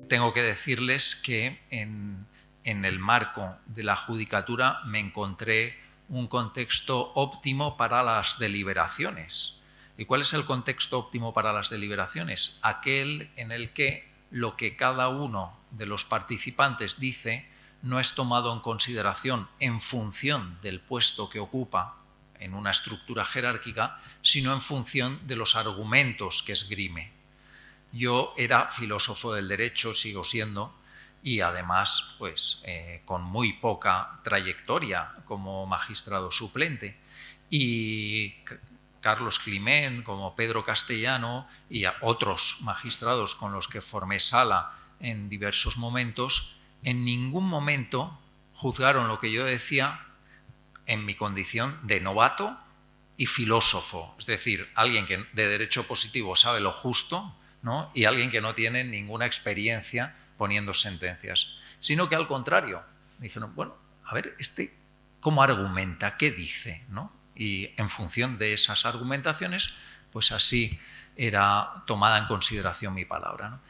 tengo que decirles que en el marco de la judicatura me encontré un contexto óptimo para las deliberaciones. ¿Y cuál es el contexto óptimo para las deliberaciones? Aquel en el que lo que cada uno de los participantes dice no es tomado en consideración en función del puesto que ocupa en una estructura jerárquica, sino en función de los argumentos que esgrime. Yo era filósofo del derecho, sigo siendo, y además pues, con muy poca trayectoria como magistrado suplente. Y Carlos Climent, como Pedro Castellano y a otros magistrados con los que formé sala en diversos momentos, en ningún momento juzgaron lo que yo decía en mi condición de novato y filósofo, es decir, alguien que de derecho positivo sabe lo justo, ¿no? Y alguien que no tiene ninguna experiencia poniendo sentencias, sino que al contrario, dijeron, bueno, a ver, ¿cómo argumenta? ¿Qué dice? ¿No? Y en función de esas argumentaciones, pues así era tomada en consideración mi palabra, ¿no?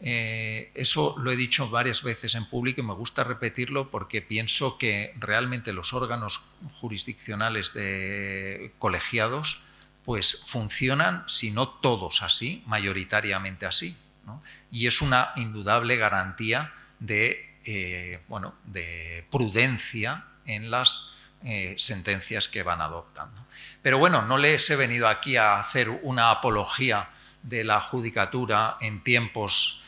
Eso lo he dicho varias veces en público y me gusta repetirlo porque pienso que realmente los órganos jurisdiccionales de colegiados pues funcionan, si no todos así, mayoritariamente así, ¿no? Y es una indudable garantía de, bueno, de prudencia en las sentencias que van adoptando. Pero bueno, no les he venido aquí a hacer una apología de la judicatura en tiempos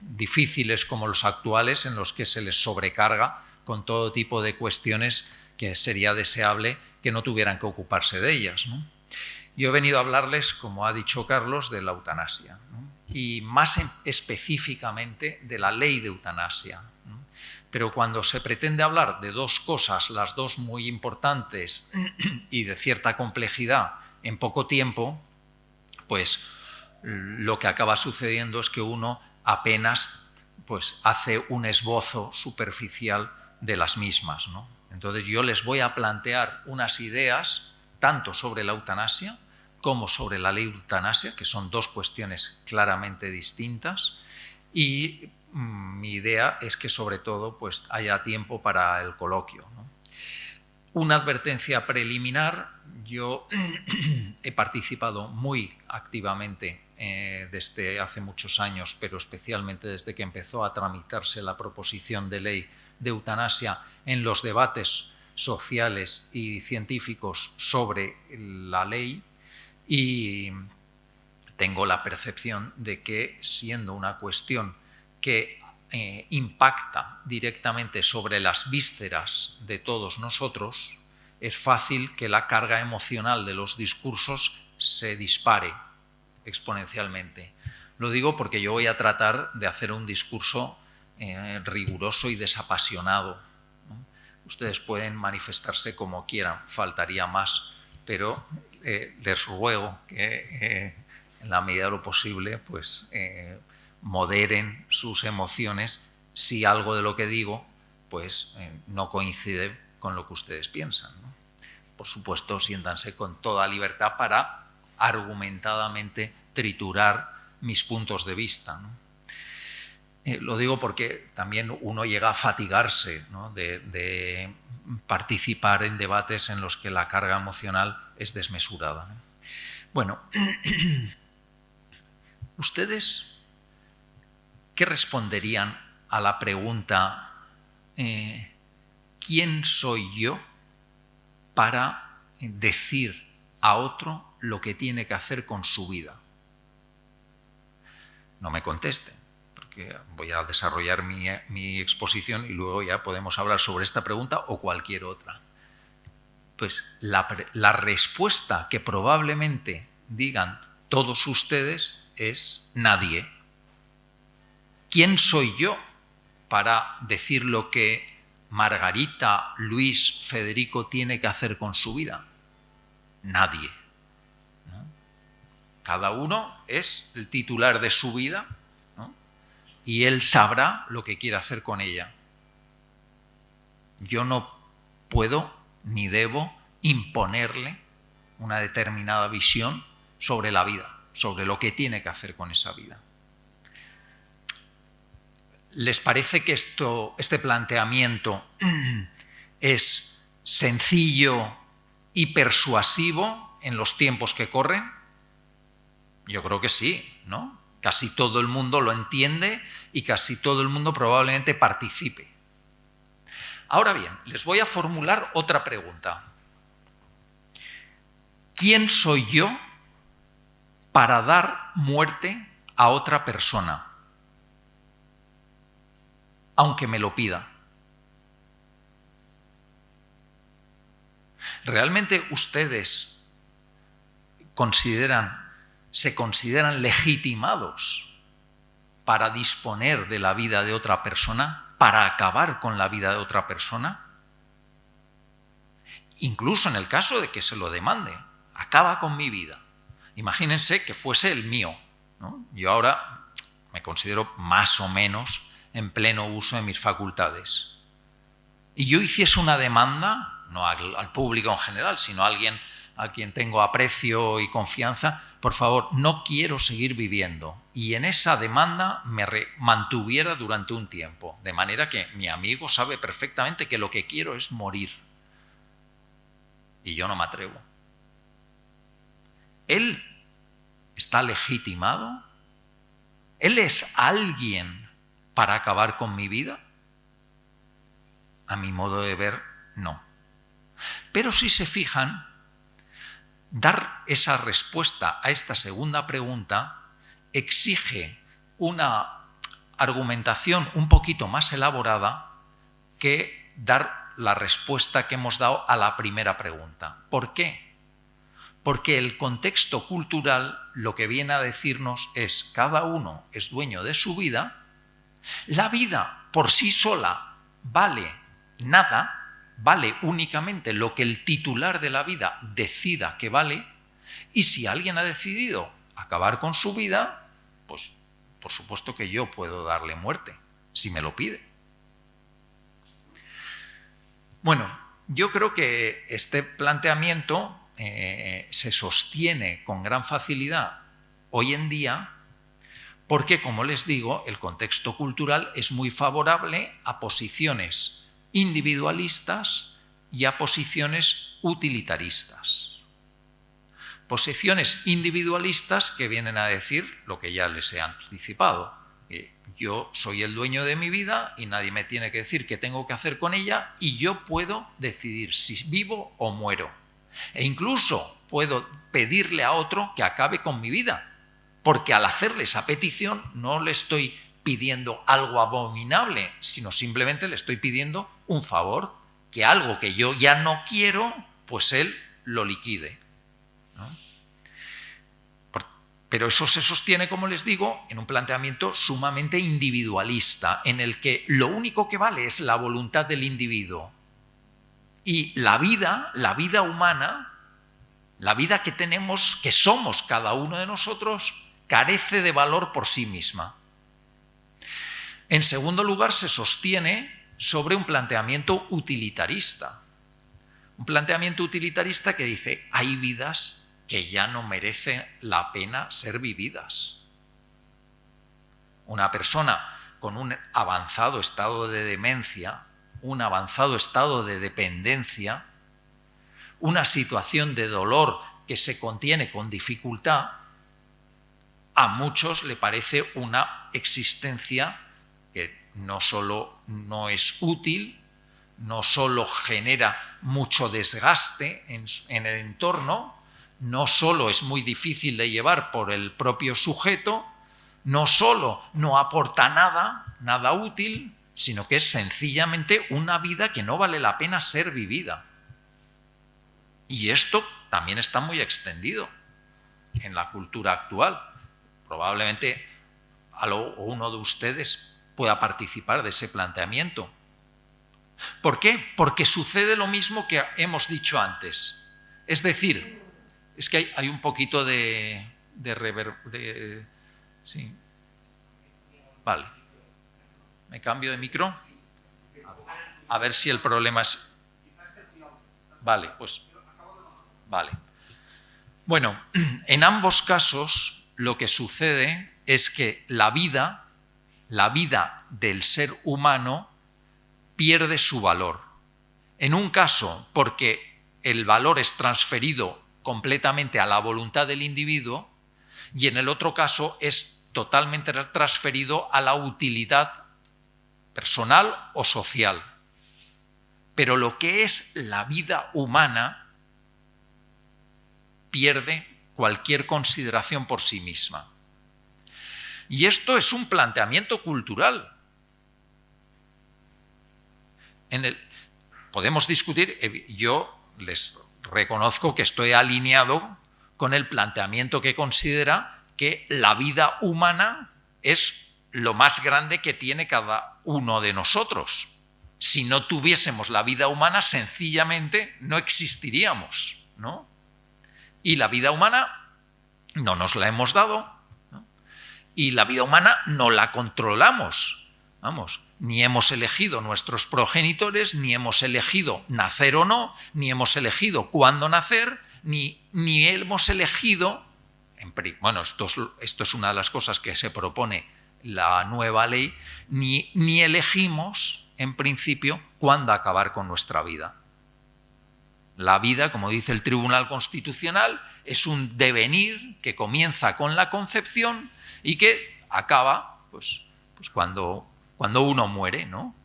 difíciles como los actuales, en los que se les sobrecarga con todo tipo de cuestiones que sería deseable que no tuvieran que ocuparse de ellas, ¿no? Yo he venido a hablarles, como ha dicho Carlos, de la eutanasia, ¿no? Y más específicamente de la ley de eutanasia, ¿no? Pero cuando se pretende hablar de dos cosas, las dos muy importantes y de cierta complejidad en poco tiempo, pues lo que acaba sucediendo es que uno apenas pues, hace un esbozo superficial de las mismas, ¿no? Entonces yo les voy a plantear unas ideas tanto sobre la eutanasia como sobre la ley de eutanasia, que son dos cuestiones claramente distintas, y mi idea es que sobre todo pues, haya tiempo para el coloquio, ¿no? Una advertencia preliminar: yo he participado muy activamente desde hace muchos años, pero especialmente desde que empezó a tramitarse la proposición de ley de eutanasia, en los debates sociales y científicos sobre la ley, y tengo la percepción de que, siendo una cuestión que impacta directamente sobre las vísceras de todos nosotros, es fácil que la carga emocional de los discursos se dispare exponencialmente. Lo digo porque yo voy a tratar de hacer un discurso riguroso y desapasionado, ¿no? Ustedes pueden manifestarse como quieran, faltaría más, pero les ruego que en la medida de lo posible pues moderen sus emociones si algo de lo que digo pues no coincide con lo que ustedes piensan, ¿no? Por supuesto, siéntanse con toda libertad para argumentadamente triturar mis puntos de vista, ¿no? Lo digo porque también uno llega a fatigarse, ¿no?, de participar en debates en los que la carga emocional es desmesurada, ¿no? Bueno, ¿ustedes qué responderían a la pregunta ¿quién soy yo para decir a otro lo que tiene que hacer con su vida? No me contesten, porque voy a desarrollar mi exposición y luego ya podemos hablar sobre esta pregunta o cualquier otra. Pues la respuesta que probablemente digan todos ustedes es nadie. ¿Quién soy yo para decir lo que Margarita, Luis, Federico tiene que hacer con su vida? Nadie, ¿no? Cada uno es el titular de su vida, ¿no?, y él sabrá lo que quiere hacer con ella. Yo no puedo ni debo imponerle una determinada visión sobre la vida, sobre lo que tiene que hacer con esa vida. ¿Les parece que este planteamiento es sencillo y persuasivo en los tiempos que corren? Yo creo que sí, ¿no? Casi todo el mundo lo entiende y casi todo el mundo probablemente participe. Ahora bien, les voy a formular otra pregunta. ¿Quién soy yo para dar muerte a otra persona, aunque me lo pida? ¿Realmente ustedes se consideran legitimados para disponer de la vida de otra persona, para acabar con la vida de otra persona? Incluso en el caso de que se lo demande, acaba con mi vida. Imagínense que fuese el mío, ¿no? Yo ahora me considero más o menos en pleno uso de mis facultades. Y yo hiciese una demanda, no al público en general, sino a alguien a quien tengo aprecio y confianza: por favor, no quiero seguir viviendo. Y en esa demanda me mantuviera durante un tiempo, de manera que mi amigo sabe perfectamente que lo que quiero es morir. Y yo no me atrevo. ¿Él está legitimado? ¿Él es alguien para acabar con mi vida? A mi modo de ver, no. Pero si se fijan, dar esa respuesta a esta segunda pregunta exige una argumentación un poquito más elaborada que dar la respuesta que hemos dado a la primera pregunta. ¿Por qué? Porque el contexto cultural lo que viene a decirnos es: cada uno es dueño de su vida, la vida por sí sola vale nada, vale únicamente lo que el titular de la vida decida que vale, y si alguien ha decidido acabar con su vida, pues por supuesto que yo puedo darle muerte, si me lo pide. Bueno, yo creo que este planteamiento se sostiene con gran facilidad hoy en día porque, como les digo, el contexto cultural es muy favorable a posiciones individualistas y a posiciones utilitaristas. Posiciones individualistas que vienen a decir lo que ya les he anticipado: que yo soy el dueño de mi vida y nadie me tiene que decir qué tengo que hacer con ella, y yo puedo decidir si vivo o muero. E incluso puedo pedirle a otro que acabe con mi vida, porque al hacerle esa petición no le estoy pidiendo algo abominable, sino simplemente le estoy pidiendo un favor, que algo que yo ya no quiero, pues él lo liquide, ¿no? Pero eso se sostiene, como les digo, en un planteamiento sumamente individualista, en el que lo único que vale es la voluntad del individuo. Y la vida humana, la vida que tenemos, que somos cada uno de nosotros, carece de valor por sí misma. En segundo lugar, se sostiene sobre un planteamiento utilitarista. Un planteamiento utilitarista que dice: hay vidas que ya no merecen la pena ser vividas. Una persona con un avanzado estado de demencia, un avanzado estado de dependencia, una situación de dolor que se contiene con dificultad, a muchos le parece una existencia que no solo no es útil, no solo genera mucho desgaste en el entorno, no solo es muy difícil de llevar por el propio sujeto, no solo no aporta nada útil, sino que es sencillamente una vida que no vale la pena ser vivida. Y esto también está muy extendido en la cultura actual. Probablemente uno de ustedes pueda participar de ese planteamiento. ¿Por qué? Porque sucede lo mismo que hemos dicho antes. Es decir, es que hay un poquito de reverb. Sí. Vale. ¿Me cambio de micro? A ver si el problema es... Vale, pues... Vale. Bueno, en ambos casos lo que sucede es que la vida la vida del ser humano pierde su valor. En un caso, porque el valor es transferido completamente a la voluntad del individuo, y en el otro caso es totalmente transferido a la utilidad personal o social. Pero lo que es la vida humana pierde cualquier consideración por sí misma. Y esto es un planteamiento cultural. Podemos discutir, yo les reconozco que estoy alineado con el planteamiento que considera que la vida humana es lo más grande que tiene cada uno de nosotros. Si no tuviésemos la vida humana, sencillamente no existiríamos, ¿no? Y la vida humana no nos la hemos dado, ¿no? Y la vida humana no la controlamos. Vamos, ni hemos elegido nuestros progenitores, ni hemos elegido nacer o no, ni hemos elegido cuándo nacer, ni hemos elegido, bueno, esto es una de las cosas que se propone la nueva ley, ni elegimos, en principio, cuándo acabar con nuestra vida. La vida, como dice el Tribunal Constitucional, es un devenir que comienza con la concepción y que acaba pues cuando uno muere, ¿no?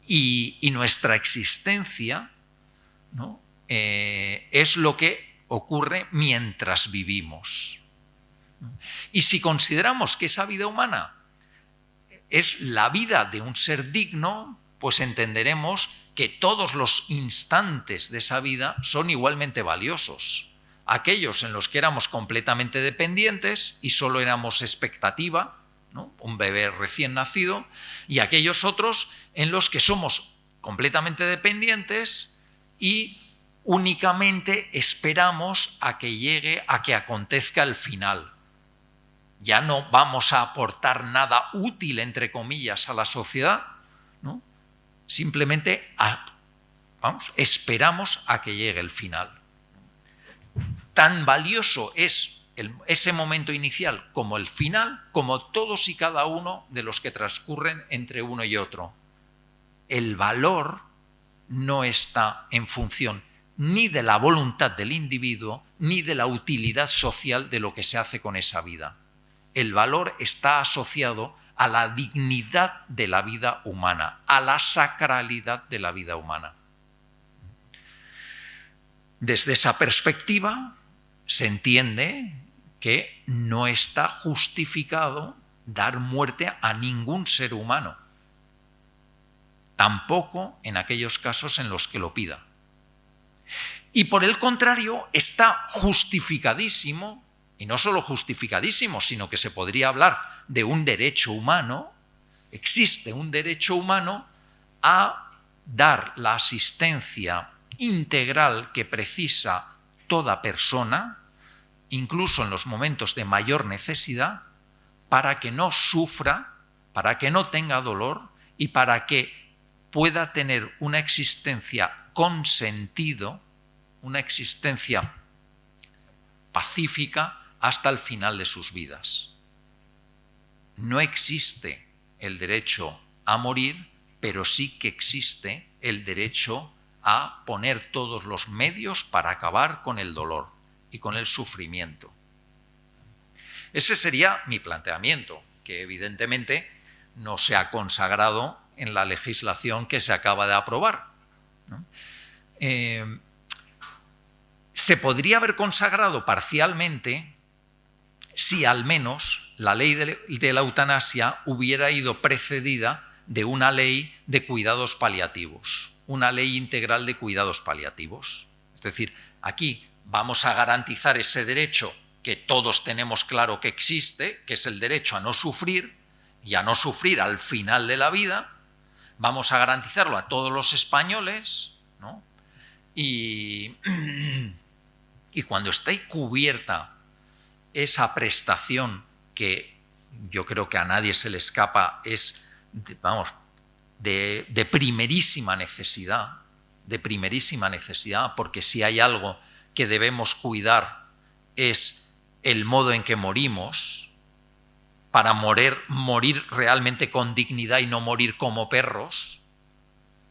Y nuestra existencia, ¿no? Es lo que ocurre mientras vivimos. Y si consideramos que esa vida humana es la vida de un ser digno, pues entenderemos que todos los instantes de esa vida son igualmente valiosos. Aquellos en los que éramos completamente dependientes y solo éramos expectativa, ¿no? Un bebé recién nacido, y aquellos otros en los que somos completamente dependientes y únicamente esperamos a que llegue, a que acontezca el final. Ya no vamos a aportar nada útil, entre comillas, a la sociedad, ¿no? Simplemente esperamos a que llegue el final. Tan valioso es ese momento inicial como el final, como todos y cada uno de los que transcurren entre uno y otro. El valor no está en función ni de la voluntad del individuo, ni de la utilidad social de lo que se hace con esa vida. El valor está asociado a la dignidad de la vida humana, a la sacralidad de la vida humana. Desde esa perspectiva se entiende que no está justificado dar muerte a ningún ser humano, tampoco en aquellos casos en los que lo pida. Y por el contrario, está justificadísimo, y no solo justificadísimo, sino que se podría hablar de un derecho humano, existe un derecho humano a dar la asistencia integral que precisa toda persona, incluso en los momentos de mayor necesidad, para que no sufra, para que no tenga dolor y para que pueda tener una existencia con sentido, una existencia pacífica hasta el final de sus vidas. No existe el derecho a morir, pero sí que existe el derecho a poner todos los medios para acabar con el dolor y con el sufrimiento. Ese sería mi planteamiento, que evidentemente no se ha consagrado en la legislación que se acaba de aprobar, ¿no? Se podría haber consagrado parcialmente si al menos la ley de la eutanasia hubiera ido precedida de una ley de cuidados paliativos, una ley integral de cuidados paliativos. Es decir, aquí vamos a garantizar ese derecho que todos tenemos claro que existe, que es el derecho a no sufrir y a no sufrir al final de la vida. Vamos a garantizarlo a todos los españoles, ¿no? Y cuando esté cubierta esa prestación que yo creo que a nadie se le escapa, es, de primerísima necesidad, porque si hay algo que debemos cuidar es el modo en que morimos, para morir realmente con dignidad y no morir como perros.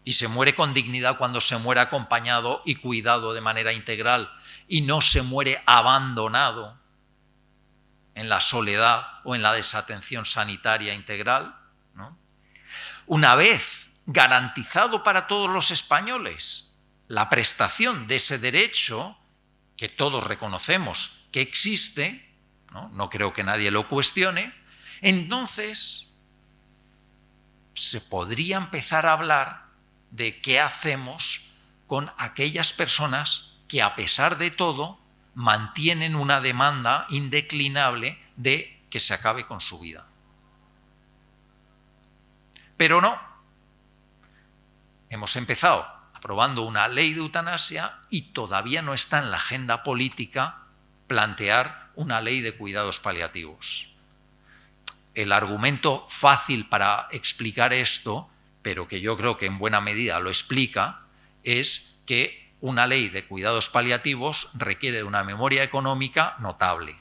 Y se muere con dignidad cuando se muere acompañado y cuidado de manera integral y no se muere abandonado en la soledad o en la desatención sanitaria integral, ¿no? Una vez garantizado para todos los españoles la prestación de ese derecho que todos reconocemos que existe, no creo que nadie lo cuestione, entonces se podría empezar a hablar de qué hacemos con aquellas personas que, a pesar de todo, mantienen una demanda indeclinable de que se acabe con su vida. Pero no. Hemos empezado aprobando una ley de eutanasia y todavía no está en la agenda política plantear una ley de cuidados paliativos. El argumento fácil para explicar esto, pero que yo creo que en buena medida lo explica, es que una ley de cuidados paliativos requiere de una memoria económica notable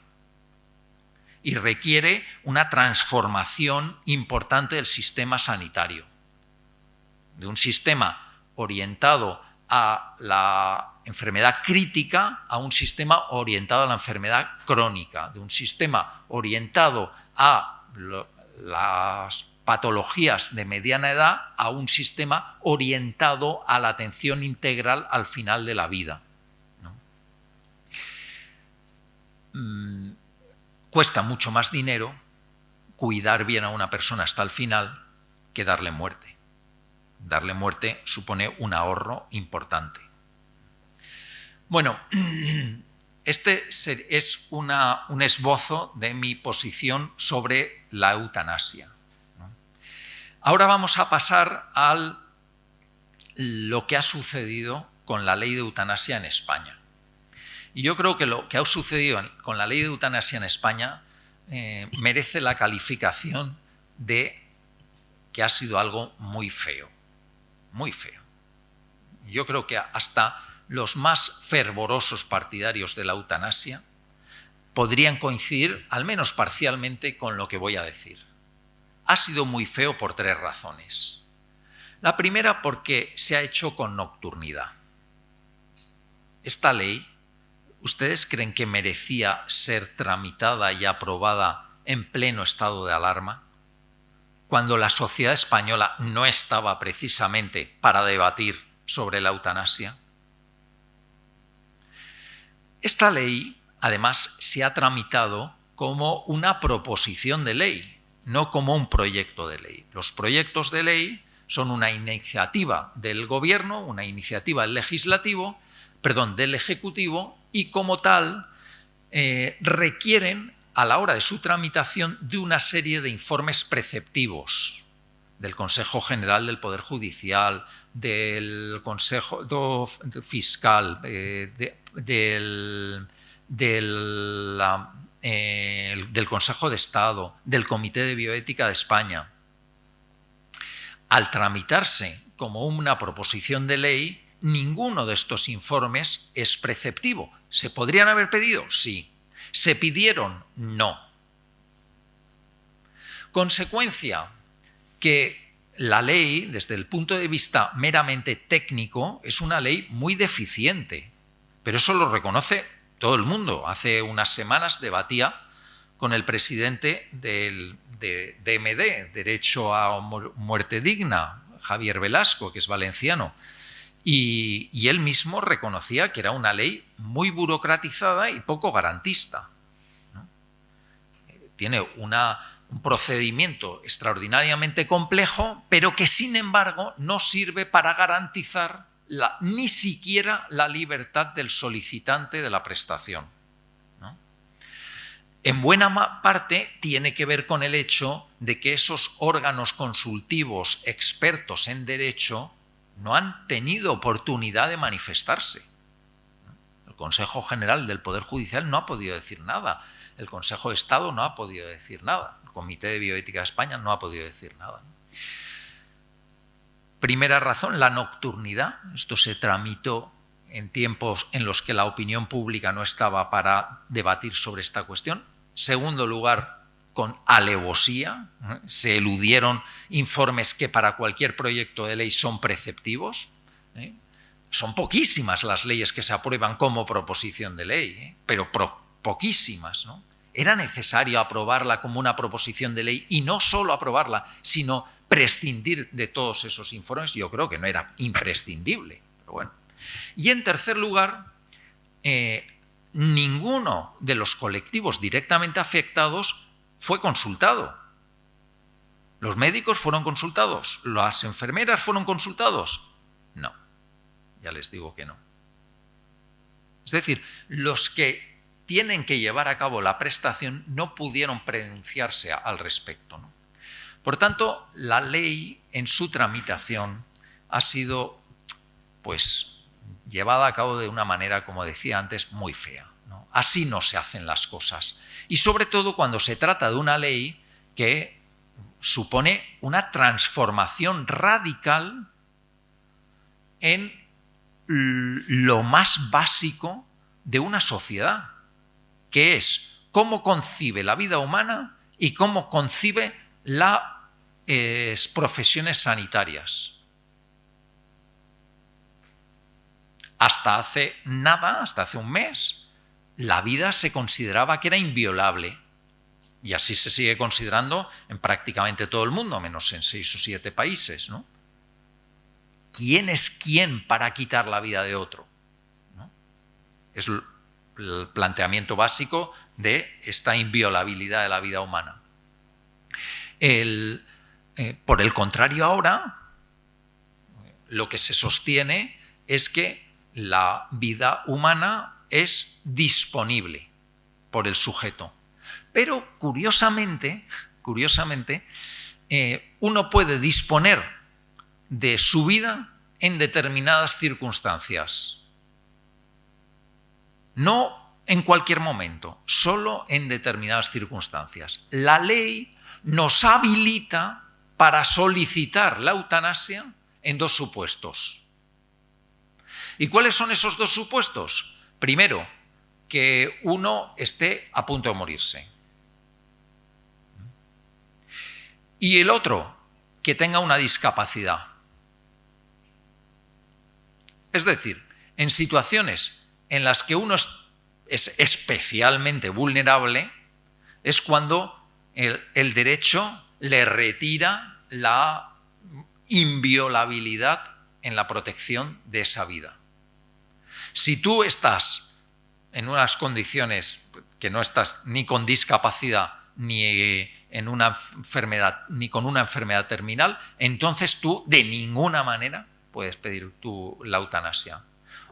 y requiere una transformación importante del sistema sanitario, de un sistema orientado a la enfermedad crítica a un sistema orientado a la enfermedad crónica, de un sistema orientado a las patologías de mediana edad a un sistema orientado a la atención integral al final de la vida, ¿no? Cuesta mucho más dinero cuidar bien a una persona hasta el final que darle muerte. Darle muerte supone un ahorro importante. Bueno, este es un esbozo de mi posición sobre la eutanasia. Ahora vamos a pasar a lo que ha sucedido con la ley de eutanasia en España. Y yo creo que lo que ha sucedido con la ley de eutanasia en España merece la calificación de que ha sido algo muy feo, muy feo. Yo creo que hasta los más fervorosos partidarios de la eutanasia podrían coincidir, al menos parcialmente, con lo que voy a decir. Ha sido muy feo por tres razones. La primera, porque se ha hecho con nocturnidad. Esta ley, ¿ustedes creen que merecía ser tramitada y aprobada en pleno estado de alarma? Cuando la sociedad española no estaba precisamente para debatir sobre la eutanasia. Esta ley, además, se ha tramitado como una proposición de ley, no como un proyecto de ley. Los proyectos de ley son una iniciativa del Gobierno, una iniciativa del Ejecutivo, y como tal requieren, a la hora de su tramitación, de una serie de informes preceptivos del Consejo General del Poder Judicial, del Consejo Fiscal, del Consejo de Estado, del Comité de Bioética de España. Al tramitarse como una proposición de ley, ninguno de estos informes es preceptivo. ¿Se podrían haber pedido? Sí. ¿Se pidieron? No. Consecuencia, que la ley, desde el punto de vista meramente técnico, es una ley muy deficiente. Pero eso lo reconoce todo el mundo. Hace unas semanas debatía con el presidente de DMD, Derecho a Muerte Digna, Javier Velasco, que es valenciano. Y él mismo reconocía que era una ley muy burocratizada y poco garantista, ¿no? Tiene un procedimiento extraordinariamente complejo, pero que sin embargo no sirve para garantizar ni siquiera la libertad del solicitante de la prestación, ¿no? En buena parte tiene que ver con el hecho de que esos órganos consultivos expertos en derecho no han tenido oportunidad de manifestarse. El Consejo General del Poder Judicial no ha podido decir nada. El Consejo de Estado no ha podido decir nada. El Comité de Bioética de España no ha podido decir nada. Primera razón, la nocturnidad. Esto se tramitó en tiempos en los que la opinión pública no estaba para debatir sobre esta cuestión. Segundo lugar, con alevosía, se eludieron informes que para cualquier proyecto de ley son preceptivos. Son poquísimas las leyes que se aprueban como proposición de ley, pero poquísimas, ¿no? Era necesario aprobarla como una proposición de ley y no solo aprobarla, sino prescindir de todos esos informes. Yo creo que no era imprescindible, pero bueno. Y en tercer lugar, ninguno de los colectivos directamente afectados fue consultado. ¿Los médicos fueron consultados? ¿Las enfermeras fueron consultados? No, ya les digo que no. Es decir, los que tienen que llevar a cabo la prestación no pudieron pronunciarse al respecto, ¿no? Por tanto, la ley en su tramitación ha sido, pues, llevada a cabo de una manera, como decía antes, muy fea, ¿no? Así no se hacen las cosas. Y sobre todo cuando se trata de una ley que supone una transformación radical en lo más básico de una sociedad, que es cómo concibe la vida humana y cómo concibe las profesiones sanitarias. Hasta hace nada, hasta hace un mes, la vida se consideraba que era inviolable. Y así se sigue considerando en prácticamente todo el mundo, menos en 6 o 7 países, ¿no? ¿Quién es quién para quitar la vida de otro? ¿No? Es el planteamiento básico de esta inviolabilidad de la vida humana. Por el contrario, ahora lo que se sostiene es que la vida humana es disponible por el sujeto. Pero curiosamente, uno puede disponer de su vida en determinadas circunstancias. No en cualquier momento, solo en determinadas circunstancias. La ley nos habilita para solicitar la eutanasia en 2 supuestos. ¿Y cuáles son esos 2 supuestos? Primero, que uno esté a punto de morirse. Y el otro, que tenga una discapacidad. Es decir, en situaciones en las que uno es especialmente vulnerable, es cuando el derecho le retira la inviolabilidad en la protección de esa vida. Si tú estás en unas condiciones que no estás ni con discapacidad ni en una enfermedad, ni con una enfermedad terminal, entonces tú de ninguna manera puedes pedir la eutanasia.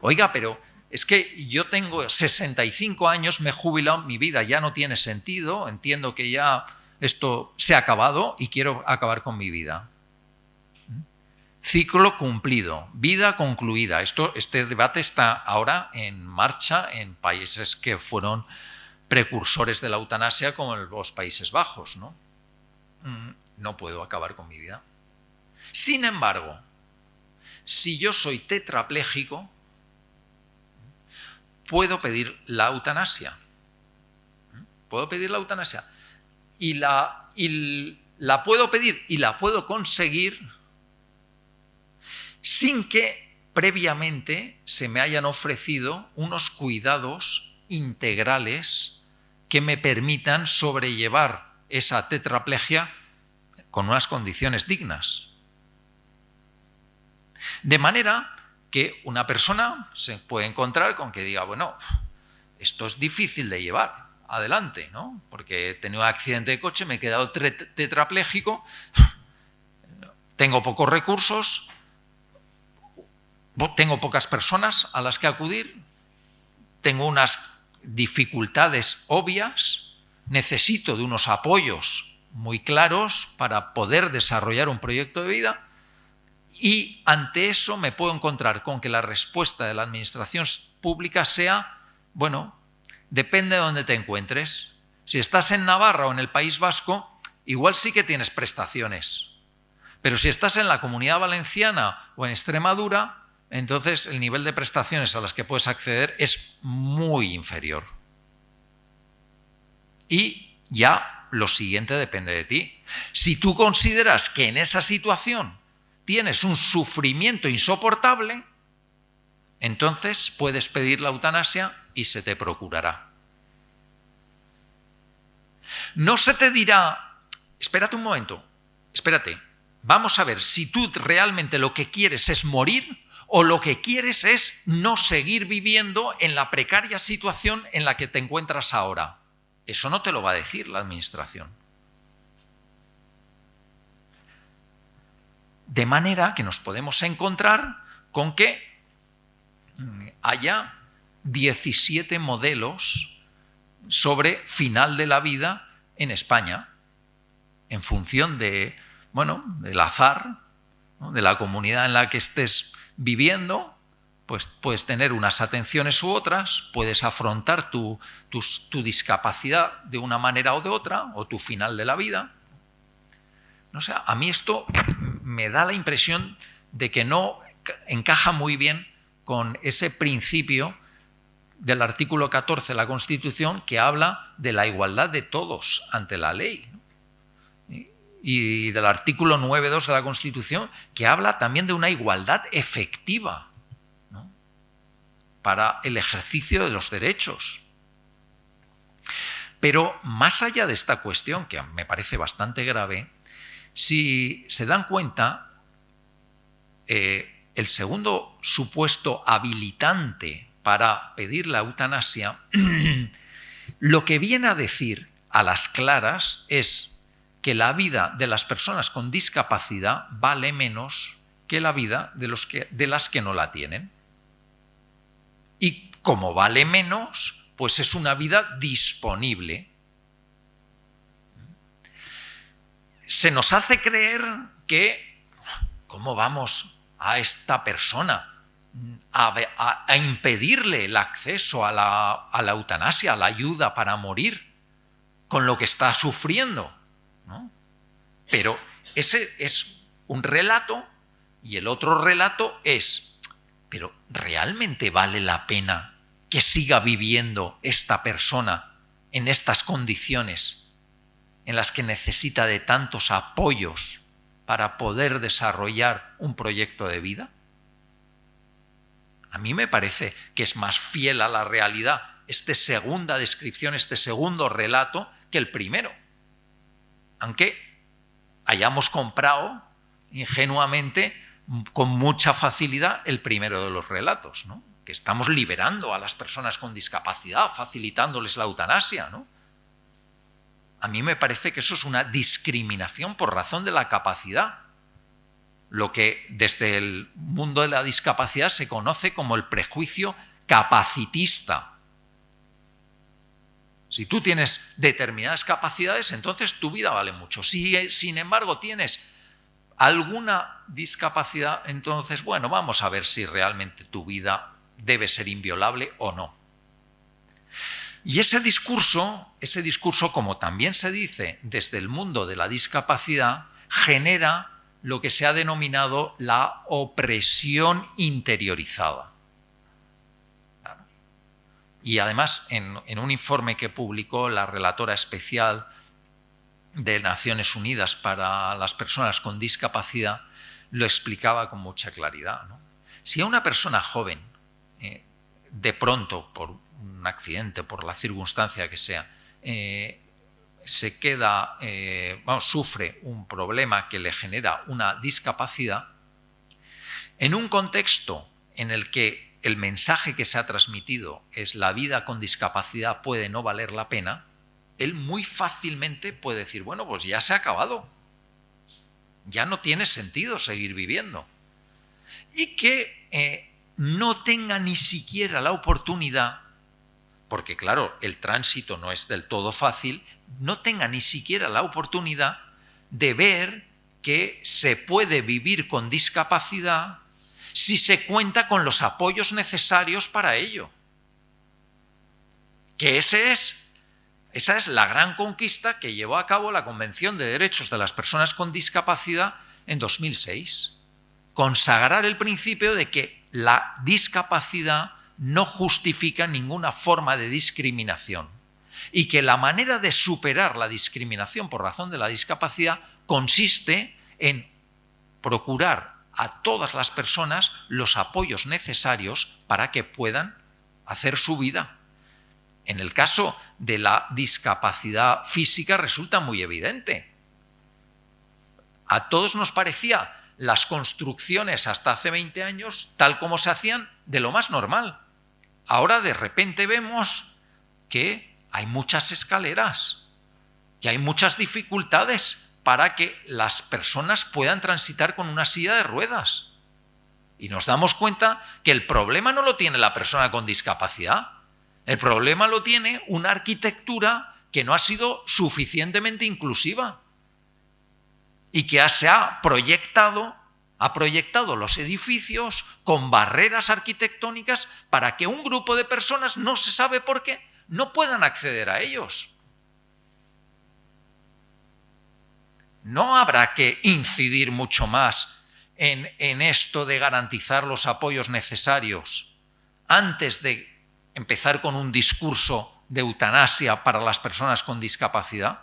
Oiga, pero es que yo tengo 65 años, me he jubilado, mi vida ya no tiene sentido, entiendo que ya esto se ha acabado y quiero acabar con mi vida. Ciclo cumplido, vida concluida. Este debate está ahora en marcha en países que fueron precursores de la eutanasia, como en los Países Bajos, ¿no? No puedo acabar con mi vida. Sin embargo, si yo soy tetrapléjico, puedo pedir la eutanasia. Puedo pedir la eutanasia. Y la puedo pedir y la puedo conseguir sin que previamente se me hayan ofrecido unos cuidados integrales que me permitan sobrellevar esa tetraplegia con unas condiciones dignas. De manera que una persona se puede encontrar con que diga, bueno, esto es difícil de llevar adelante, ¿no? Porque he tenido un accidente de coche, me he quedado tetrapléjico, tengo pocos recursos, tengo pocas personas a las que acudir, tengo unas dificultades obvias, necesito de unos apoyos muy claros para poder desarrollar un proyecto de vida y ante eso me puedo encontrar con que la respuesta de la administración pública sea, bueno, depende de dónde te encuentres. Si estás en Navarra o en el País Vasco, igual sí que tienes prestaciones, pero si estás en la Comunidad Valenciana o en Extremadura, entonces el nivel de prestaciones a las que puedes acceder es muy inferior. Y ya lo siguiente depende de ti. Si tú consideras que en esa situación tienes un sufrimiento insoportable, entonces puedes pedir la eutanasia y se te procurará. No se te dirá, espérate un momento, espérate, vamos a ver si tú realmente lo que quieres es morir o lo que quieres es no seguir viviendo en la precaria situación en la que te encuentras ahora. Eso no te lo va a decir la administración. De manera que nos podemos encontrar con que haya 17 modelos sobre final de la vida en España, en función de, del azar, ¿no?, de la comunidad en la que estés viviendo, pues puedes tener unas atenciones u otras, puedes afrontar tu discapacidad de una manera o de otra, o tu final de la vida. No sé, a mí esto me da la impresión de que no encaja muy bien con ese principio del artículo 14 de la Constitución que habla de la igualdad de todos ante la ley, ¿no? Y del artículo 9.2 de la Constitución que habla también de una igualdad efectiva, ¿no?, para el ejercicio de los derechos. Pero más allá de esta cuestión, que me parece bastante grave, si se dan cuenta, el segundo supuesto habilitante para pedir la eutanasia, lo que viene a decir a las claras es que la vida de las personas con discapacidad vale menos que la vida de las que no la tienen. Y como vale menos, pues es una vida disponible. Se nos hace creer que, ¿cómo vamos a esta persona a impedirle el acceso a la eutanasia, a la ayuda para morir, con lo que está sufriendo, ¿no? Pero ese es un relato y el otro relato es, ¿pero realmente vale la pena que siga viviendo esta persona en estas condiciones en las que necesita de tantos apoyos para poder desarrollar un proyecto de vida? A mí me parece que es más fiel a la realidad esta segunda descripción, este segundo relato, que el primero. Aunque hayamos comprado ingenuamente, con mucha facilidad, el primero de los relatos, ¿no?, que estamos liberando a las personas con discapacidad, facilitándoles la eutanasia, ¿no? A mí me parece que eso es una discriminación por razón de la capacidad, lo que desde el mundo de la discapacidad se conoce como el prejuicio capacitista. Si tú tienes determinadas capacidades, entonces tu vida vale mucho. Si, sin embargo, tienes alguna discapacidad, entonces, bueno, vamos a ver si realmente tu vida debe ser inviolable o no. Y ese discurso, como también se dice desde el mundo de la discapacidad, genera lo que se ha denominado la opresión interiorizada. Y además, en un informe que publicó la relatora especial de Naciones Unidas para las personas con discapacidad, lo explicaba con mucha claridad, ¿no? Si a una persona joven, de pronto, por un accidente, por la circunstancia que sea, se queda, sufre un problema que le genera una discapacidad, en un contexto en el que el mensaje que se ha transmitido es la vida con discapacidad puede no valer la pena, él muy fácilmente puede decir, bueno, pues ya se ha acabado, ya no tiene sentido seguir viviendo. Y que no tenga ni siquiera la oportunidad, porque claro, el tránsito no es del todo fácil, no tenga ni siquiera la oportunidad de ver que se puede vivir con discapacidad si se cuenta con los apoyos necesarios para ello. Que esa es la gran conquista que llevó a cabo la Convención de Derechos de las Personas con Discapacidad en 2006. Consagrar el principio de que la discapacidad no justifica ninguna forma de discriminación. y que la manera de superar la discriminación por razón de la discapacidad consiste en procurar a todas las personas los apoyos necesarios para que puedan hacer su vida. En el caso de la discapacidad física resulta muy evidente. A todos nos parecía las construcciones hasta hace 20 años, tal como se hacían, de lo más normal. Ahora de repente vemos que hay muchas escaleras, que hay muchas dificultades para que las personas puedan transitar con una silla de ruedas. Y nos damos cuenta que el problema no lo tiene la persona con discapacidad, el problema lo tiene una arquitectura que no ha sido suficientemente inclusiva y que se ha proyectado los edificios con barreras arquitectónicas para que un grupo de personas, no se sabe por qué, no puedan acceder a ellos. No habrá que incidir mucho más en esto de garantizar los apoyos necesarios antes de empezar con un discurso de eutanasia para las personas con discapacidad.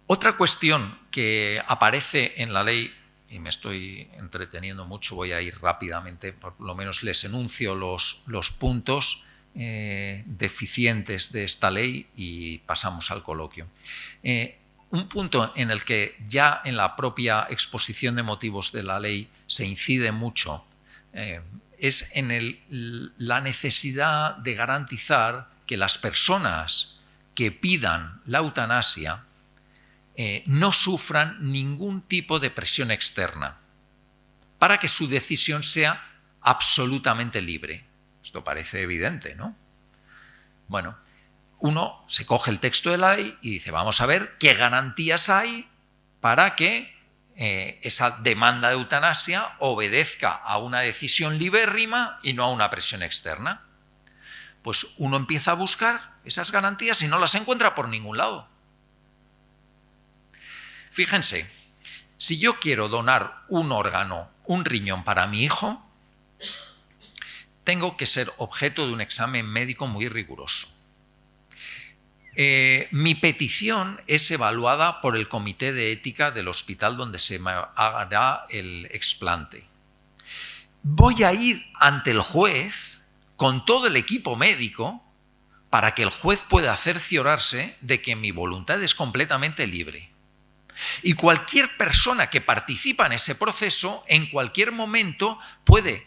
Otra cuestión que aparece en la ley, y me estoy entreteniendo mucho, voy a ir rápidamente, por lo menos les enuncio los puntos deficientes de esta ley y pasamos al coloquio. Un punto en el que ya en la propia exposición de motivos de la ley se incide mucho es en la necesidad de garantizar que las personas que pidan la eutanasia no sufran ningún tipo de presión externa para que su decisión sea absolutamente libre. Esto parece evidente, ¿no? Bueno, uno se coge el texto de la ley y dice, vamos a ver qué garantías hay para que esa demanda de eutanasia obedezca a una decisión libérrima y no a una presión externa. Pues uno empieza a buscar esas garantías y no las encuentra por ningún lado. Fíjense, si yo quiero donar un órgano, un riñón para mi hijo, tengo que ser objeto de un examen médico muy riguroso. Mi petición es evaluada por el comité de ética del hospital donde se me hará el explante. Voy a ir ante el juez con todo el equipo médico para que el juez pueda cerciorarse de que mi voluntad es completamente libre. Y cualquier persona que participa en ese proceso, en cualquier momento, puede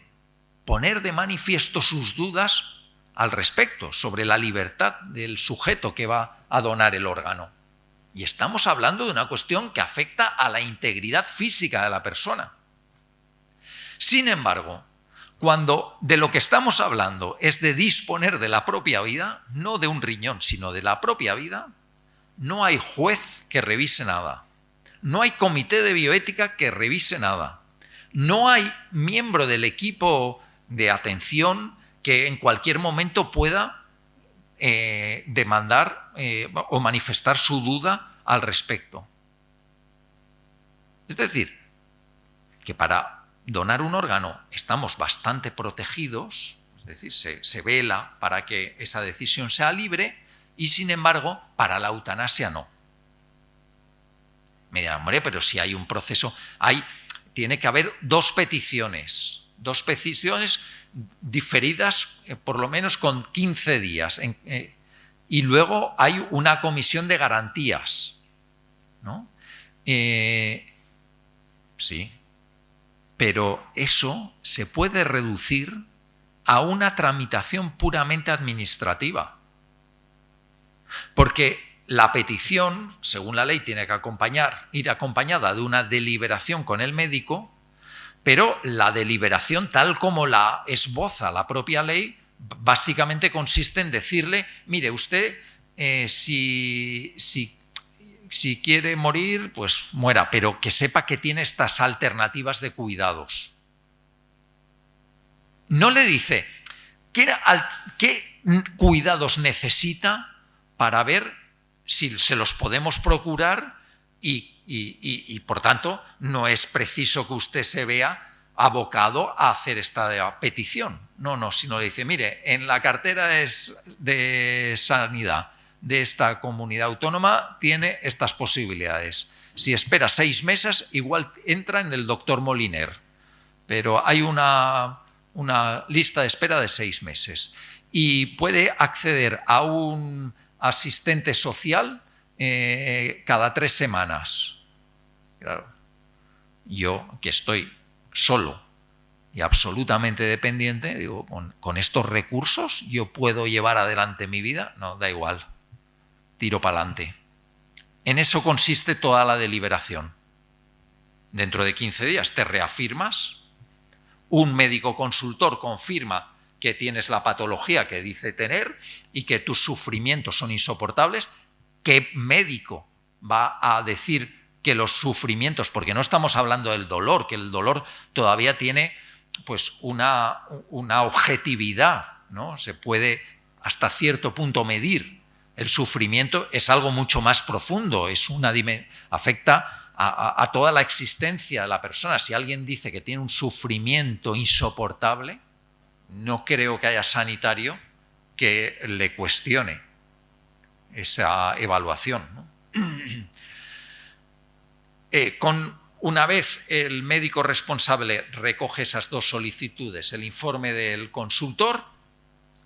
poner de manifiesto sus dudas al respecto, sobre la libertad del sujeto que va a donar el órgano. Y estamos hablando de una cuestión que afecta a la integridad física de la persona. Sin embargo, cuando de lo que estamos hablando es de disponer de la propia vida, no de un riñón, sino de la propia vida, no hay juez que revise nada. No hay comité de bioética que revise nada. No hay miembro del equipo de atención que en cualquier momento pueda demandar o manifestar su duda al respecto. Es decir, que para donar un órgano estamos bastante protegidos, es decir, se vela para que esa decisión sea libre y, sin embargo, para la eutanasia no. Me dirán, hombre, pero si hay un proceso, tiene que haber dos peticiones diferidas por lo menos con 15 días. Y luego hay una comisión de garantías, ¿no? Sí, pero eso se puede reducir a una tramitación puramente administrativa. Porque la petición, según la ley, tiene que ir acompañada de una deliberación con el médico, pero la deliberación, tal como la esboza la propia ley, básicamente consiste en decirle, mire, usted, si quiere morir, pues muera, pero que sepa que tiene estas alternativas de cuidados. No le dice qué cuidados necesita para ver si se los podemos procurar y por tanto no es preciso que usted se vea abocado a hacer esta petición. No, sino le dice, mire, en la cartera de sanidad de esta comunidad autónoma tiene estas posibilidades. Si espera 6 meses, igual entra en el doctor Moliner, pero hay una lista de espera de 6 meses y puede acceder a un asistente social cada 3 semanas. Claro, yo que estoy solo y absolutamente dependiente, digo, con estos recursos yo puedo llevar adelante mi vida. No, da igual, tiro para adelante. En eso consiste toda la deliberación. Dentro de 15 días te reafirmas, un médico consultor confirma que tienes la patología que dice tener y que tus sufrimientos son insoportables. ¿Qué médico va a decir que los sufrimientos, porque no estamos hablando del dolor, que el dolor todavía tiene pues una objetividad, ¿no? Se puede hasta cierto punto medir. El sufrimiento es algo mucho más profundo, afecta a toda la existencia de la persona. Si alguien dice que tiene un sufrimiento insoportable, no creo que haya sanitario que le cuestione esa evaluación, ¿no? Una vez el médico responsable recoge esas 2 solicitudes, el informe del consultor,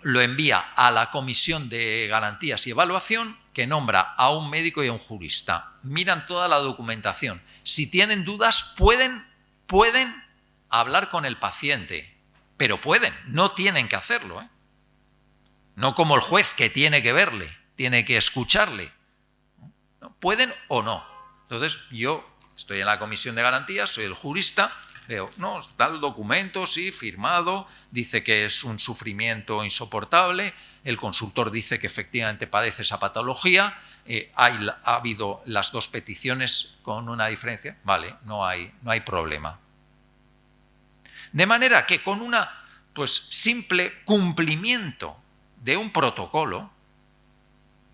lo envía a la Comisión de Garantías y Evaluación, que nombra a un médico y a un jurista. Miran toda la documentación. Si tienen dudas, pueden hablar con el paciente, pero pueden, no tienen que hacerlo, ¿eh? No como el juez, que tiene que verle, tiene que escucharle. ¿No? Pueden o no. Entonces, yo estoy en la Comisión de Garantías, soy el jurista, veo, no, está el documento, sí, firmado, dice que es un sufrimiento insoportable, el consultor dice que efectivamente padece esa patología, ha habido las 2 peticiones con una diferencia, vale, no hay problema. De manera que con una simple cumplimiento de un protocolo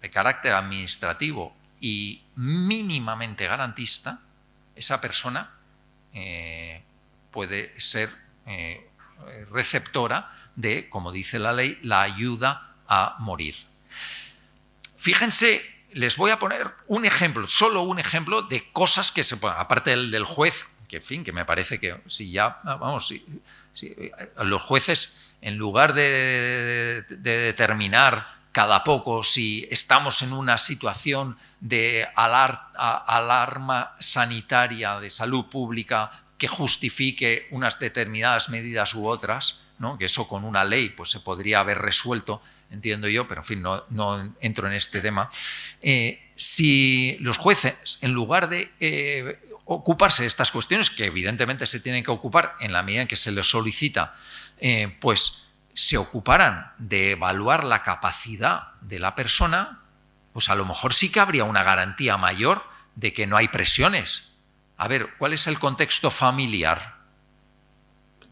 de carácter administrativo y mínimamente garantista, esa persona puede ser receptora de, como dice la ley, la ayuda a morir. Fíjense, les voy a poner un ejemplo, solo un ejemplo de cosas que se pueden, aparte del juez, que en fin, que me parece que si ya, vamos, si los jueces, en lugar de determinar cada poco si estamos en una situación de alarma sanitaria de salud pública que justifique unas determinadas medidas u otras, ¿no? Que eso con una ley pues se podría haber resuelto, entiendo yo, pero en fin, no entro en este tema. Si los jueces, en lugar de ocuparse de estas cuestiones, que evidentemente se tienen que ocupar en la medida en que se les solicita, pues se ocuparan de evaluar la capacidad de la persona, pues a lo mejor sí que habría una garantía mayor de que no hay presiones. A ver, ¿cuál es el contexto familiar?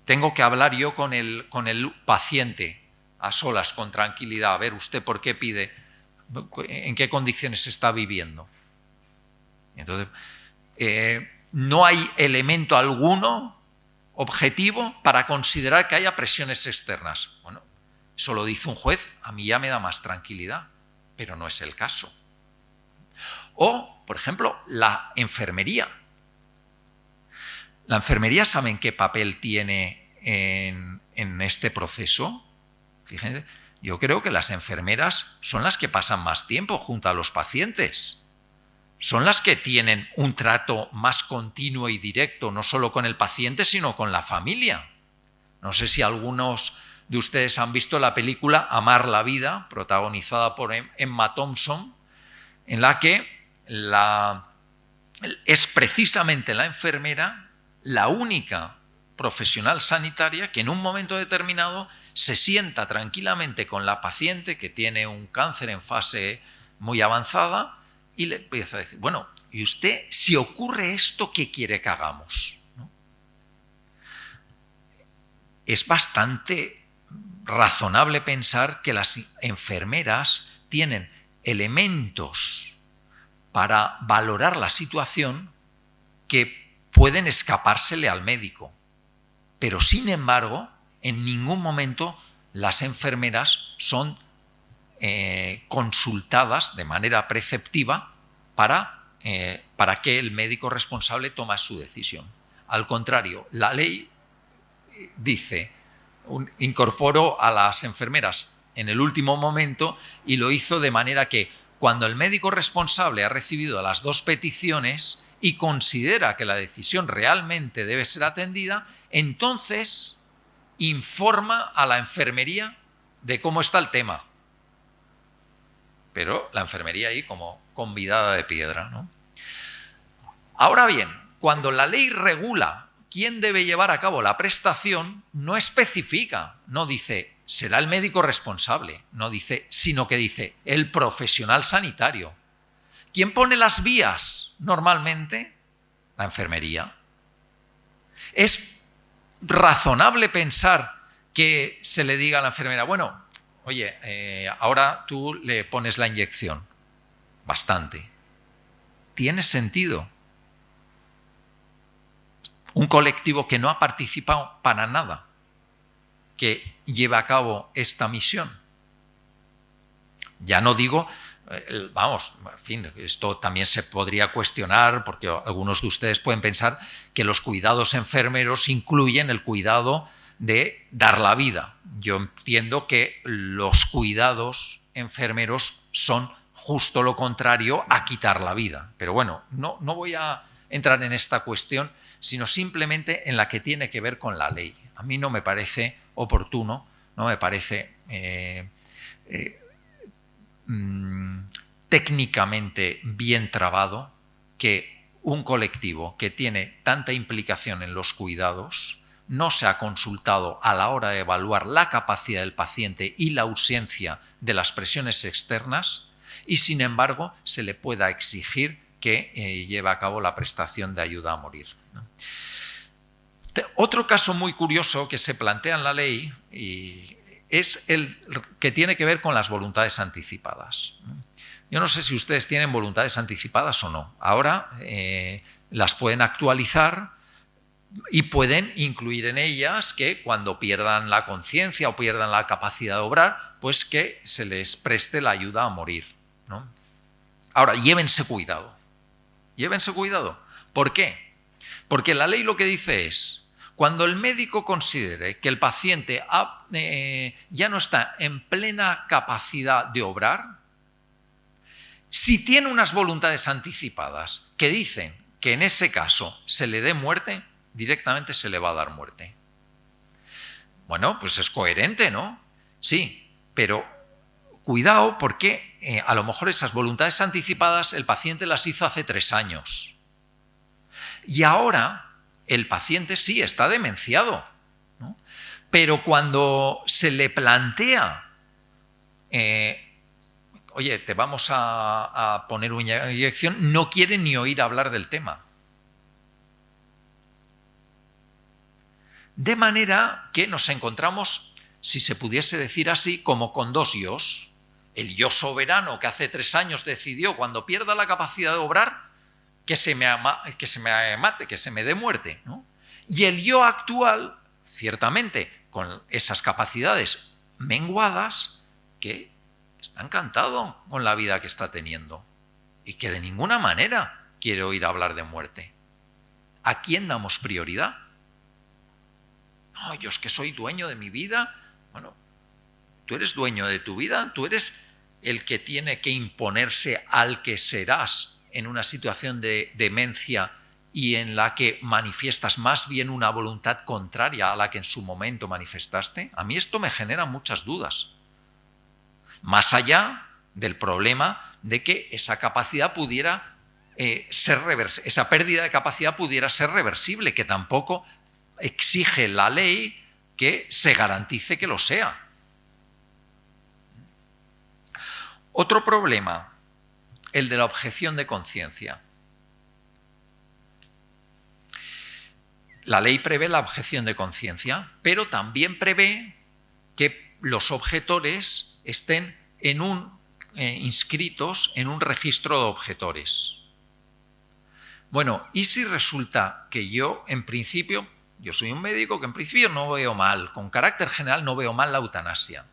Tengo que hablar yo con el paciente a solas, con tranquilidad. A ver, ¿usted por qué pide? ¿En qué condiciones está viviendo? Entonces, no hay elemento alguno objetivo para considerar que haya presiones externas. Bueno, eso lo dice un juez, a mí ya me da más tranquilidad, pero no es el caso. O, por ejemplo, la enfermería. ¿La enfermería saben qué papel tiene en este proceso? Fíjense, yo creo que las enfermeras son las que pasan más tiempo junto a los pacientes. Son las que tienen un trato más continuo y directo, no solo con el paciente, sino con la familia. No sé si algunos de ustedes han visto la película Amar la vida, protagonizada por Emma Thompson, en la que es precisamente la enfermera la única profesional sanitaria que en un momento determinado se sienta tranquilamente con la paciente que tiene un cáncer en fase muy avanzada y le empieza a decir, bueno, ¿y usted, si ocurre esto, qué quiere que hagamos? ¿No? Es bastante razonable pensar que las enfermeras tienen elementos para valorar la situación que pueden escapársele al médico. Pero, sin embargo, en ningún momento las enfermeras son consultadas de manera preceptiva para que el médico responsable tome su decisión. Al contrario, la ley dice, incorporó a las enfermeras en el último momento y lo hizo de manera que cuando el médico responsable ha recibido las dos peticiones y considera que la decisión realmente debe ser atendida, entonces informa a la enfermería de cómo está el tema. Pero la enfermería ahí como convidada de piedra, ¿no? Ahora bien, cuando la ley regula quién debe llevar a cabo la prestación, no especifica, no dice será el médico responsable, no dice, sino que dice el profesional sanitario. ¿Quién pone las vías normalmente? La enfermería. ¿Es razonable pensar que se le diga a la enfermera, bueno, oye, ahora tú le pones la inyección? Bastante. ¿Tiene sentido? Un colectivo que no ha participado para nada, que lleve a cabo esta misión. Ya no digo, vamos, en fin, esto también se podría cuestionar porque algunos de ustedes pueden pensar que los cuidados enfermeros incluyen el cuidado de dar la vida. Yo entiendo que los cuidados enfermeros son justo lo contrario a quitar la vida. Pero bueno, no voy a entrar en esta cuestión, sino simplemente en la que tiene que ver con la ley. A mí no me parece oportuno, no me parece técnicamente bien trabado que un colectivo que tiene tanta implicación en los cuidados no se ha consultado a la hora de evaluar la capacidad del paciente y la ausencia de las presiones externas y, sin embargo, se le pueda exigir que lleve a cabo la prestación de ayuda a morir. Otro caso muy curioso que se plantea en la ley es el que tiene que ver con las voluntades anticipadas. Yo no sé si ustedes tienen voluntades anticipadas o no. Ahora las pueden actualizar y pueden incluir en ellas que cuando pierdan la conciencia o pierdan la capacidad de obrar, pues que se les preste la ayuda a morir, ¿no? Ahora, llévense cuidado. Llévense cuidado. ¿Por qué? Porque la ley lo que dice es, cuando el médico considere que el paciente ya no está en plena capacidad de obrar, si tiene unas voluntades anticipadas que dicen que en ese caso se le dé muerte, directamente se le va a dar muerte. Bueno, pues es coherente, ¿no? Sí, pero cuidado porque a lo mejor esas voluntades anticipadas el paciente las hizo hace 3 años. Y ahora el paciente sí está demenciado, ¿no? Pero cuando se le plantea, oye, te vamos a poner una inyección, no quiere ni oír hablar del tema. De manera que nos encontramos, si se pudiese decir así, como con dos yos. El yo soberano que hace 3 años decidió, cuando pierda la capacidad de obrar, que se me mate, que se me dé muerte, ¿no? Y el yo actual, ciertamente, con esas capacidades menguadas, que está encantado con la vida que está teniendo y que de ninguna manera quiere oír hablar de muerte. ¿A quién damos prioridad? No, yo es que soy dueño de mi vida. Bueno, tú eres dueño de tu vida, tú eres el que tiene que imponerse al que serás en una situación de demencia y en la que manifiestas más bien una voluntad contraria a la que en su momento manifestaste. A mí esto me genera muchas dudas. Más allá del problema de que esa capacidad pudiera ser reversible, esa pérdida de capacidad pudiera ser reversible, que tampoco exige la ley que se garantice que lo sea. Otro problema, el de la objeción de conciencia. La ley prevé la objeción de conciencia, pero también prevé que los objetores estén inscritos en un registro de objetores. Bueno, ¿y si resulta que yo, en principio, Yo soy un médico que en principio no veo mal, con carácter general no veo mal la eutanasia.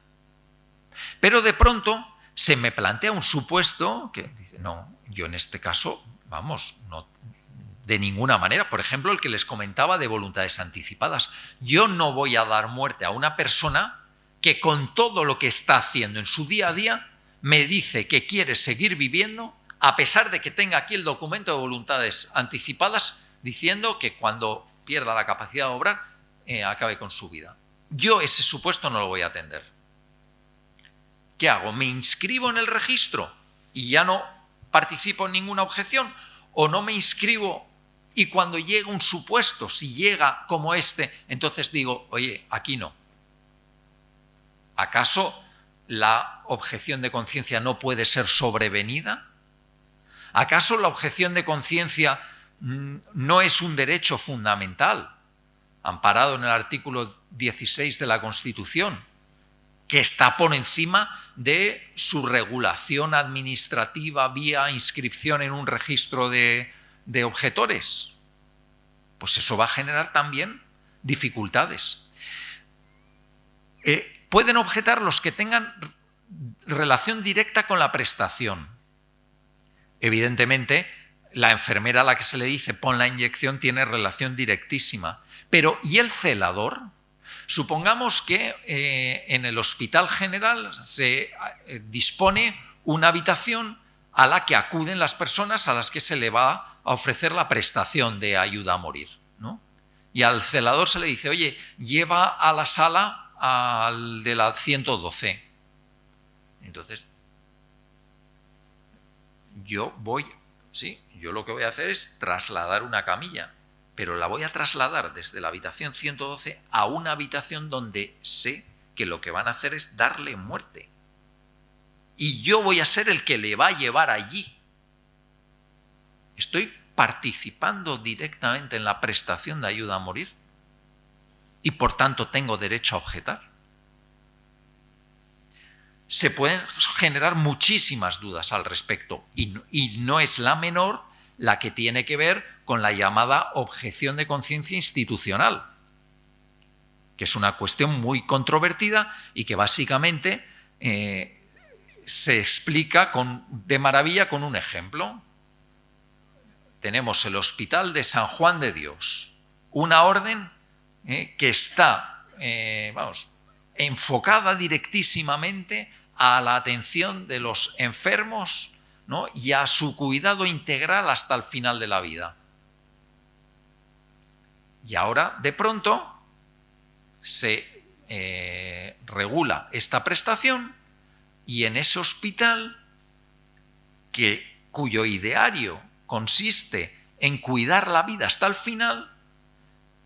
Pero de pronto se me plantea un supuesto que dice, no, yo en este caso, vamos, no, de ninguna manera. Por ejemplo, el que les comentaba de voluntades anticipadas. Yo no voy a dar muerte a una persona que con todo lo que está haciendo en su día a día me dice que quiere seguir viviendo a pesar de que tenga aquí el documento de voluntades anticipadas diciendo que cuando pierda la capacidad de obrar acabe con su vida. Yo ese supuesto no lo voy a atender. ¿Qué hago? ¿Me inscribo en el registro y ya no participo en ninguna objeción? ¿O no me inscribo y cuando llega un supuesto, si llega como este, entonces digo, oye, aquí no? ¿Acaso la objeción de conciencia no puede ser sobrevenida? ¿Acaso la objeción de conciencia no es un derecho fundamental, amparado en el artículo 16 de la Constitución, que está por encima de su regulación administrativa vía inscripción en un registro de objetores? Pues eso va a generar también dificultades. Pueden objetar los que tengan relación directa con la prestación. Evidentemente, la enfermera a la que se le dice pon la inyección tiene relación directísima. Pero, ¿y el celador? Supongamos que en el Hospital General se dispone una habitación a la que acuden las personas a las que se le va a ofrecer la prestación de ayuda a morir, ¿no? Y al celador se le dice, oye, lleva a la sala al de la 112. Entonces, yo lo que voy a hacer es trasladar una camilla, pero la voy a trasladar desde la habitación 112 a una habitación donde sé que lo que van a hacer es darle muerte. Y yo voy a ser el que le va a llevar allí. Estoy participando directamente en la prestación de ayuda a morir y por tanto tengo derecho a objetar. Se pueden generar muchísimas dudas al respecto y no es la menor la que tiene que ver con la llamada objeción de conciencia institucional, que es una cuestión muy controvertida y que básicamente se explica de maravilla con un ejemplo. Tenemos el Hospital de San Juan de Dios, una orden que está, enfocada directísimamente a la atención de los enfermos, ¿no? Y a su cuidado integral hasta el final de la vida. Y ahora, de pronto, se regula esta prestación y en ese hospital, cuyo ideario consiste en cuidar la vida hasta el final,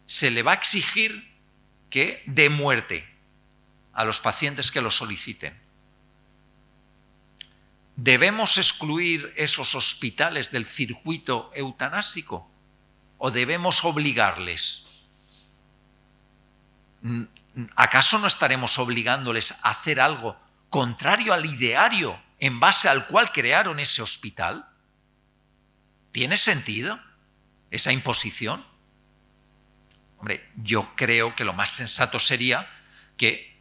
se le va a exigir que dé muerte a los pacientes que lo soliciten. ¿Debemos excluir esos hospitales del circuito eutanásico o debemos obligarles? ¿Acaso no estaremos obligándoles a hacer algo contrario al ideario en base al cual crearon ese hospital? ¿Tiene sentido esa imposición? Hombre, yo creo que lo más sensato sería que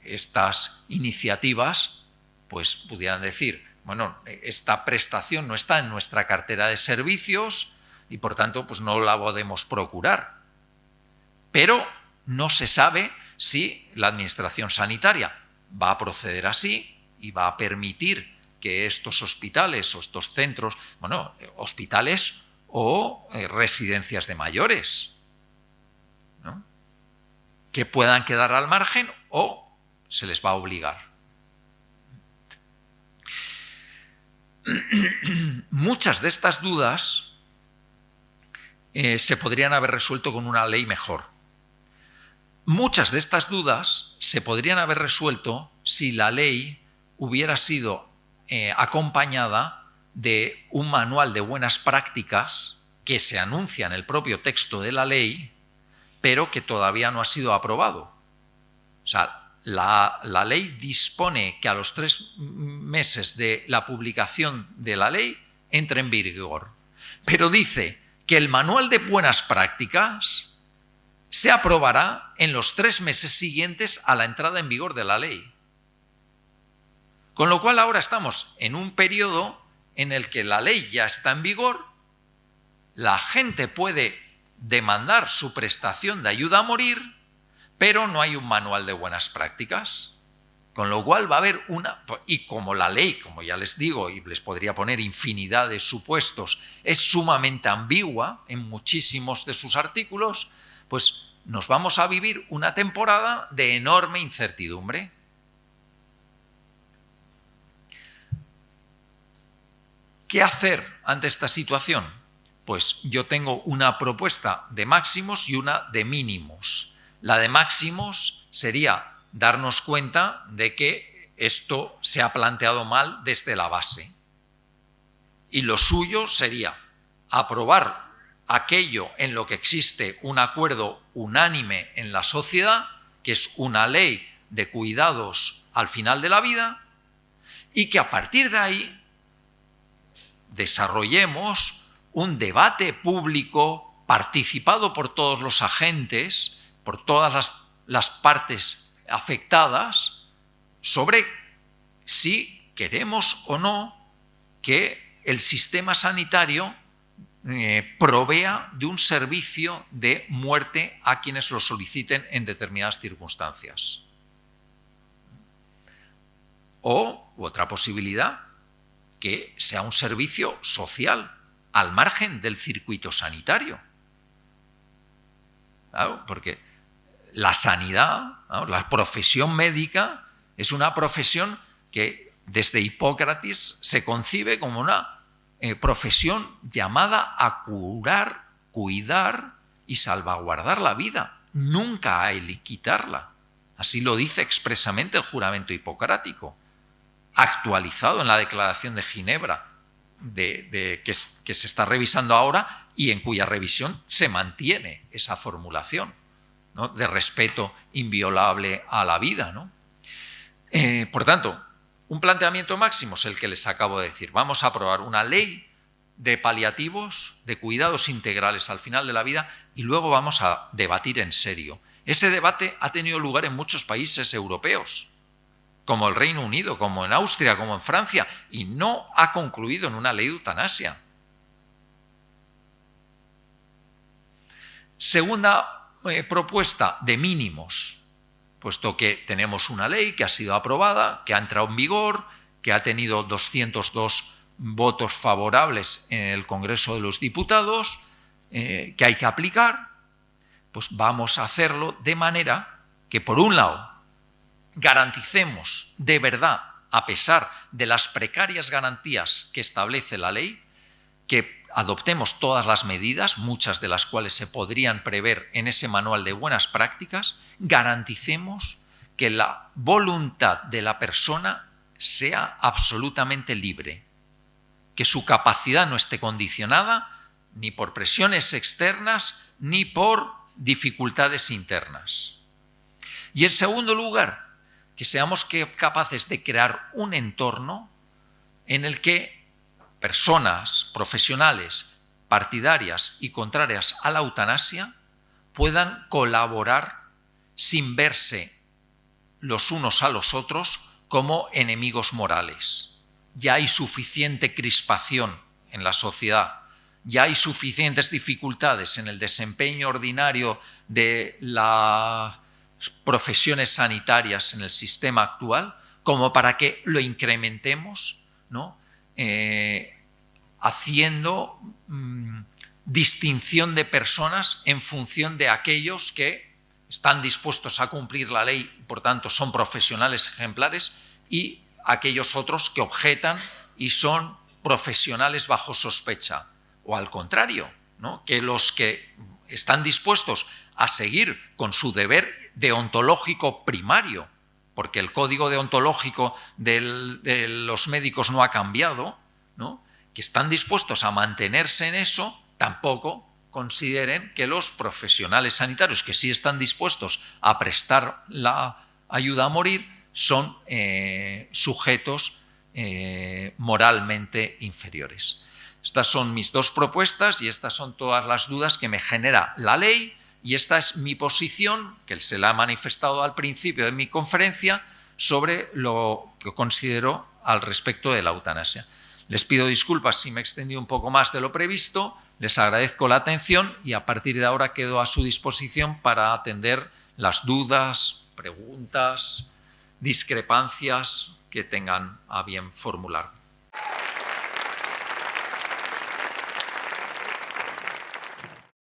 estas iniciativas pues pudieran decir, bueno, esta prestación no está en nuestra cartera de servicios y por tanto pues no la podemos procurar. Pero no se sabe si la administración sanitaria va a proceder así y va a permitir que estos hospitales o estos centros, hospitales o residencias de mayores, ¿no?, que puedan quedar al margen o se les va a obligar. Muchas de estas dudas se podrían haber resuelto con una ley mejor. Muchas de estas dudas se podrían haber resuelto si la ley hubiera sido acompañada de un manual de buenas prácticas que se anuncia en el propio texto de la ley, pero que todavía no ha sido aprobado. O sea, la ley dispone que a los 3 meses de la publicación de la ley entre en vigor, pero dice que el manual de buenas prácticas se aprobará en los 3 meses siguientes a la entrada en vigor de la ley. Con lo cual ahora estamos en un periodo en el que la ley ya está en vigor, la gente puede demandar su prestación de ayuda a morir, pero no hay un manual de buenas prácticas. Con lo cual va a haber y como la ley, como ya les digo, y les podría poner infinidad de supuestos, es sumamente ambigua en muchísimos de sus artículos, pues nos vamos a vivir una temporada de enorme incertidumbre. ¿Qué hacer ante esta situación? Pues yo tengo una propuesta de máximos y una de mínimos. La de máximos sería darnos cuenta de que esto se ha planteado mal desde la base. Y lo suyo sería aprobar aquello en lo que existe un acuerdo unánime en la sociedad, que es una ley de cuidados al final de la vida, y que a partir de ahí desarrollemos un debate público participado por todos los agentes, por todas las partes afectadas, sobre si queremos o no que el sistema sanitario provea de un servicio de muerte a quienes lo soliciten en determinadas circunstancias. O otra posibilidad, que sea un servicio social al margen del circuito sanitario. Claro, porque la sanidad, ¿no?, la profesión médica es una profesión que desde Hipócrates se concibe como una profesión llamada a curar, cuidar y salvaguardar la vida, nunca a quitarla. Así lo dice expresamente el juramento hipocrático, actualizado en la Declaración de Ginebra, que se está revisando ahora y en cuya revisión se mantiene esa formulación, ¿no?, de respeto inviolable a la vida, ¿no? Por tanto, un planteamiento máximo es el que les acabo de decir. Vamos a aprobar una ley de paliativos, de cuidados integrales al final de la vida, y luego vamos a debatir en serio. Ese debate ha tenido lugar en muchos países europeos, como el Reino Unido, como en Austria, como en Francia, y no ha concluido en una ley de eutanasia. Segunda propuesta, de mínimos, puesto que tenemos una ley que ha sido aprobada, que ha entrado en vigor, que ha tenido 202 votos favorables en el Congreso de los Diputados, que hay que aplicar, pues vamos a hacerlo de manera que, por un lado, garanticemos de verdad, a pesar de las precarias garantías que establece la ley, que adoptemos todas las medidas, muchas de las cuales se podrían prever en ese manual de buenas prácticas, garanticemos que la voluntad de la persona sea absolutamente libre, que su capacidad no esté condicionada ni por presiones externas ni por dificultades internas. Y en segundo lugar, que seamos capaces de crear un entorno en el que personas profesionales, partidarias y contrarias a la eutanasia puedan colaborar sin verse los unos a los otros como enemigos morales. Ya hay suficiente crispación en la sociedad, ya hay suficientes dificultades en el desempeño ordinario de las profesiones sanitarias en el sistema actual, como para que lo incrementemos, ¿no?, haciendo distinción de personas en función de aquellos que están dispuestos a cumplir la ley, por tanto son profesionales ejemplares, y aquellos otros que objetan y son profesionales bajo sospecha. O al contrario, ¿no?, que los que están dispuestos a seguir con su deber deontológico primario, porque el código deontológico de los médicos no ha cambiado, ¿no?, que están dispuestos a mantenerse en eso, tampoco consideren que los profesionales sanitarios que sí están dispuestos a prestar la ayuda a morir son sujetos moralmente inferiores. Estas son mis dos propuestas y estas son todas las dudas que me genera la ley y esta es mi posición, que se la he manifestado al principio de mi conferencia, sobre lo que considero al respecto de la eutanasia. Les pido disculpas si me he extendido un poco más de lo previsto, les agradezco la atención y a partir de ahora quedo a su disposición para atender las dudas, preguntas, discrepancias que tengan a bien formular.